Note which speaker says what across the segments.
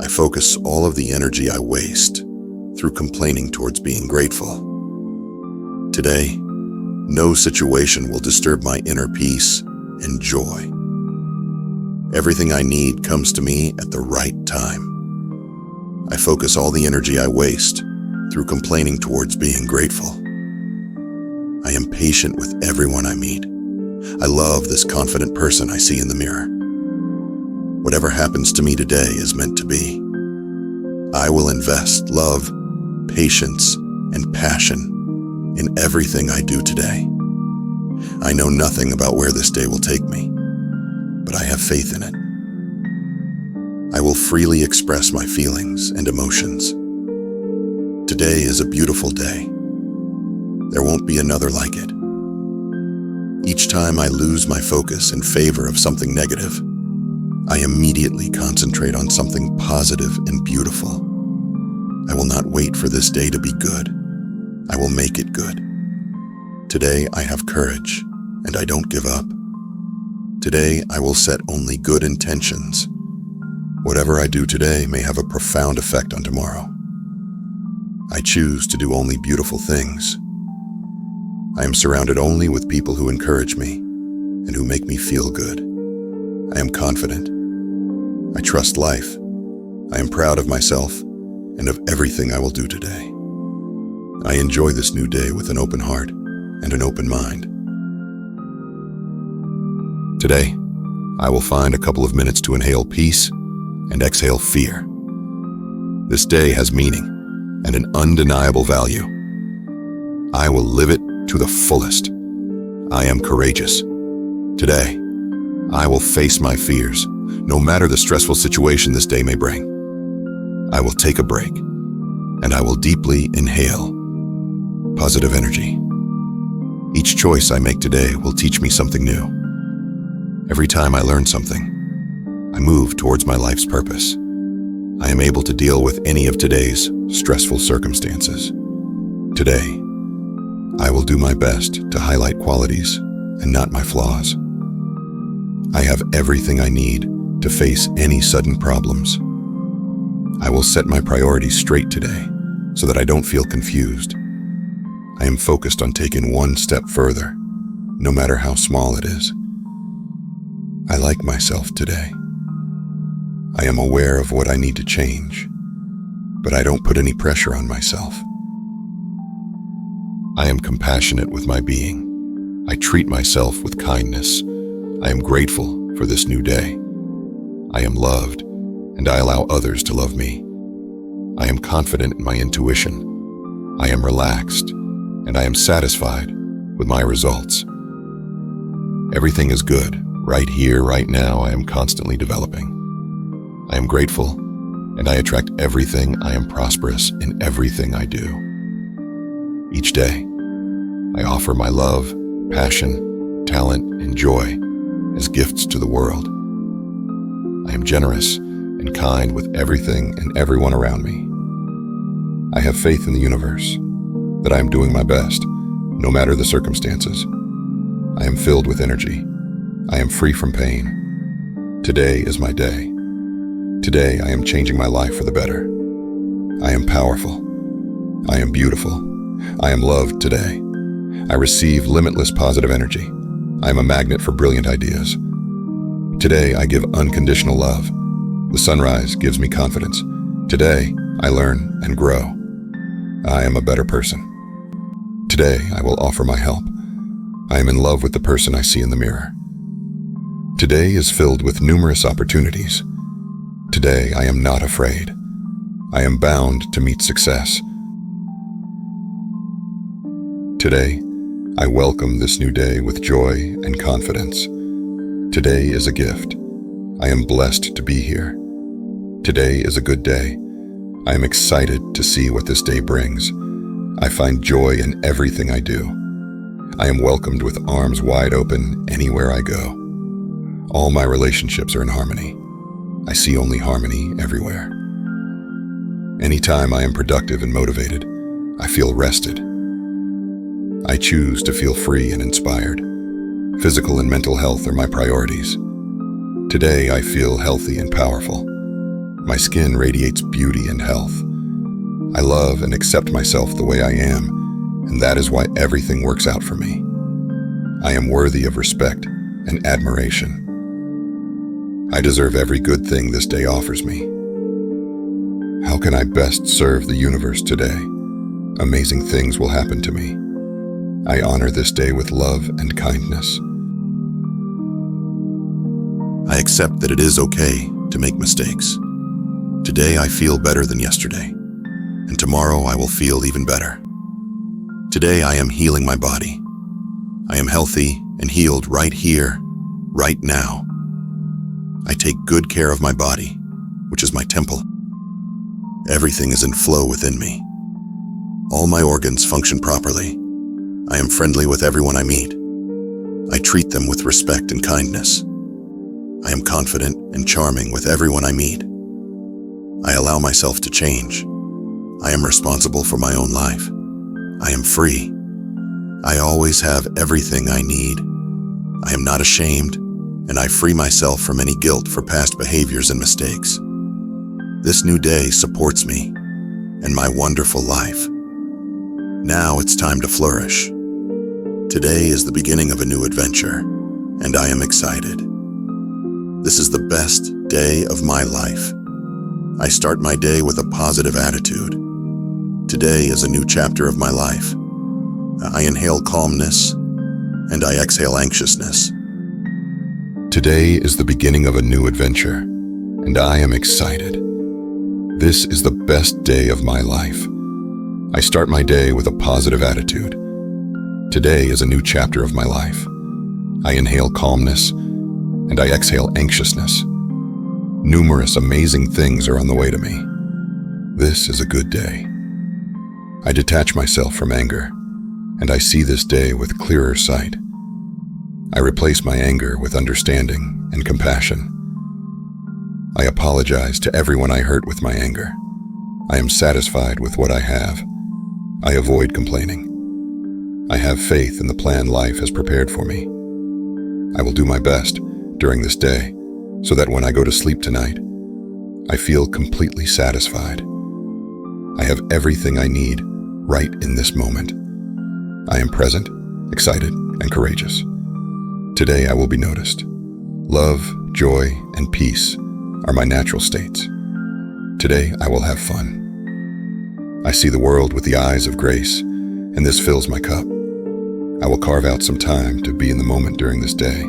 Speaker 1: I focus all of the energy I waste through complaining towards being grateful. Today, no situation will disturb my inner peace and joy. Everything I need comes to me at the right time. I focus all the energy I waste through complaining towards being grateful. I am patient with everyone I meet. I love this confident person I see in the mirror. Whatever happens to me today is meant to be. I will invest love, patience, and passion in everything I do today. I know nothing about where this day will take me, but I have faith in it. I will freely express my feelings and emotions. Today is a beautiful day. There won't be another like it. Each time I lose my focus in favor of something negative, I immediately concentrate on something positive and beautiful. I will not wait for this day to be good. I will make it good. Today I have courage, and I don't give up. Today I will set only good intentions. Whatever I do today may have a profound effect on tomorrow. I choose to do only beautiful things. I am surrounded only with people who encourage me and who make me feel good. I am confident. I trust life. I am proud of myself and of everything I will do today. I enjoy this new day with an open heart and an open mind. Today, I will find a couple of minutes to inhale peace and exhale fear. This day has meaning and an undeniable value. I will live it to the fullest. I am courageous. Today, I will face my fears, no matter the stressful situation this day may bring. I will take a break, and I will deeply inhale positive energy. Each choice I make today will teach me something new. Every time I learn something, I move towards my life's purpose. I am able to deal with any of today's stressful circumstances. Today, I will do my best to highlight qualities and not my flaws. I have everything I need to face any sudden problems. I will set my priorities straight today so that I don't feel confused. I am focused on taking one step further, no matter how small it is. I like myself today. I am aware of what I need to change, but I don't put any pressure on myself. I am compassionate with my being. I treat myself with kindness. I am grateful for this new day. I am loved, and I allow others to love me. I am confident in my intuition. I am relaxed, and I am satisfied with my results. Everything is good. Right here, right now, I am constantly developing. I am grateful, and I attract everything. I am prosperous in everything I do. Each day, I offer my love, passion, talent, and joy as gifts to the world. I am generous and kind with everything and everyone around me. I have faith in the universe that I am doing my best, no matter the circumstances. I am filled with energy. I am free from pain. Today is my day. Today I am changing my life for the better. I am powerful. I am beautiful. I am loved today. I receive limitless positive energy. I am a magnet for brilliant ideas. Today I give unconditional love. The sunrise gives me confidence. Today I learn and grow. I am a better person. Today I will offer my help. I am in love with the person I see in the mirror. Today is filled with numerous opportunities. Today I am not afraid. I am bound to meet success. Today, I welcome this new day with joy and confidence. Today is a gift. I am blessed to be here. Today is a good day. I am excited to see what this day brings. I find joy in everything I do. I am welcomed with arms wide open anywhere I go. All my relationships are in harmony. I see only harmony everywhere. Anytime I am productive and motivated, I feel rested. I choose to feel free and inspired. Physical and mental health are my priorities. Today I feel healthy and powerful. My skin radiates beauty and health. I love and accept myself the way I am, and that is why everything works out for me. I am worthy of respect and admiration. I deserve every good thing this day offers me. How can I best serve the universe today? Amazing things will happen to me. I honor this day with love and kindness. I accept that it is okay to make mistakes. Today I feel better than yesterday, and tomorrow I will feel even better. Today I am healing my body. I am healthy and healed right here, right now. I take good care of my body, which is my temple. Everything is in flow within me. All my organs function properly. I am friendly with everyone I meet. I treat them with respect and kindness. I am confident and charming with everyone I meet. I allow myself to change. I am responsible for my own life. I am free. I always have everything I need. I am not ashamed, and I free myself from any guilt for past behaviors and mistakes. This new day supports me and my wonderful life. Now it's time to flourish. Today is the beginning of a new adventure, and I am excited. This is the best day of my life. I start my day with a positive attitude. Today is a new chapter of my life. I inhale calmness, and I exhale anxiousness. Today is the beginning of a new adventure, and I am excited. This is the best day of my life. I start my day with a positive attitude. Today is a new chapter of my life. I inhale calmness, and I exhale anxiousness. Numerous amazing things are on the way to me. This is a good day. I detach myself from anger, and I see this day with clearer sight. I replace my anger with understanding and compassion. I apologize to everyone I hurt with my anger. I am satisfied with what I have. I avoid complaining. I have faith in the plan life has prepared for me. I will do my best during this day so that when I go to sleep tonight, I feel completely satisfied. I have everything I need right in this moment. I am present, excited, and courageous. Today I will be noticed. Love, joy, and peace are my natural states. Today I will have fun. I see the world with the eyes of grace, and this fills my cup. I will carve out some time to be in the moment during this day.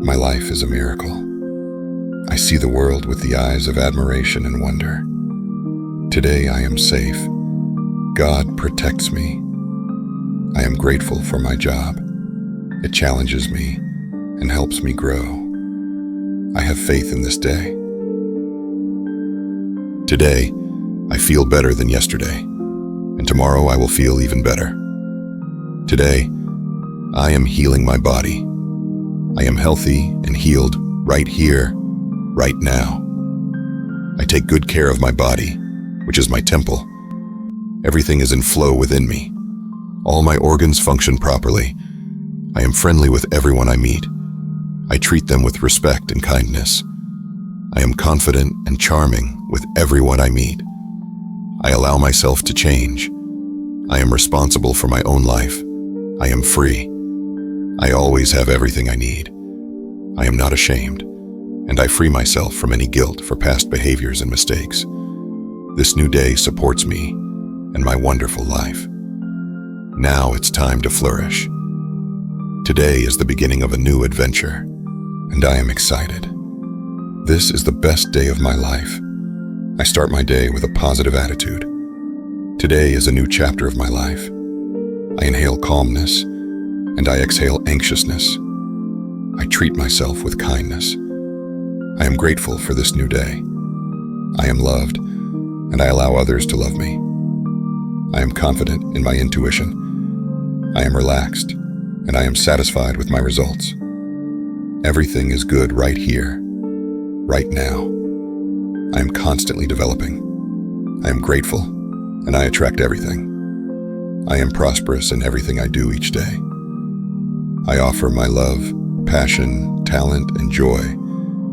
Speaker 1: My life is a miracle. I see the world with the eyes of admiration and wonder. Today I am safe. God protects me. I am grateful for my job. It challenges me and helps me grow. I have faith in this day. Today, I feel better than yesterday, and tomorrow I will feel even better. Today, I am healing my body. I am healthy and healed right here, right now. I take good care of my body, which is my temple. Everything is in flow within me. All my organs function properly. I am friendly with everyone I meet. I treat them with respect and kindness. I am confident and charming with everyone I meet. I allow myself to change. I am responsible for my own life. I am free. I always have everything I need. I am not ashamed, and I free myself from any guilt for past behaviors and mistakes. This new day supports me and my wonderful life. Now it's time to flourish. Today is the beginning of a new adventure, and I am excited. This is the best day of my life. I start my day with a positive attitude. Today is a new chapter of my life. I inhale calmness, and I exhale anxiousness. I treat myself with kindness. I am grateful for this new day. I am loved, and I allow others to love me. I am confident in my intuition. I am relaxed, and I am satisfied with my results. Everything is good right here, right now. I am constantly developing. I am grateful, and I attract everything. I am prosperous in everything I do each day. I offer my love, passion, talent, and joy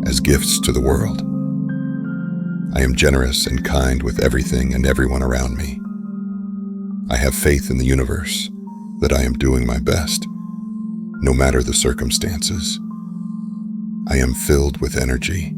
Speaker 1: as gifts to the world. I am generous and kind with everything and everyone around me. I have faith in the universe that I am doing my best, no matter the circumstances. I am filled with energy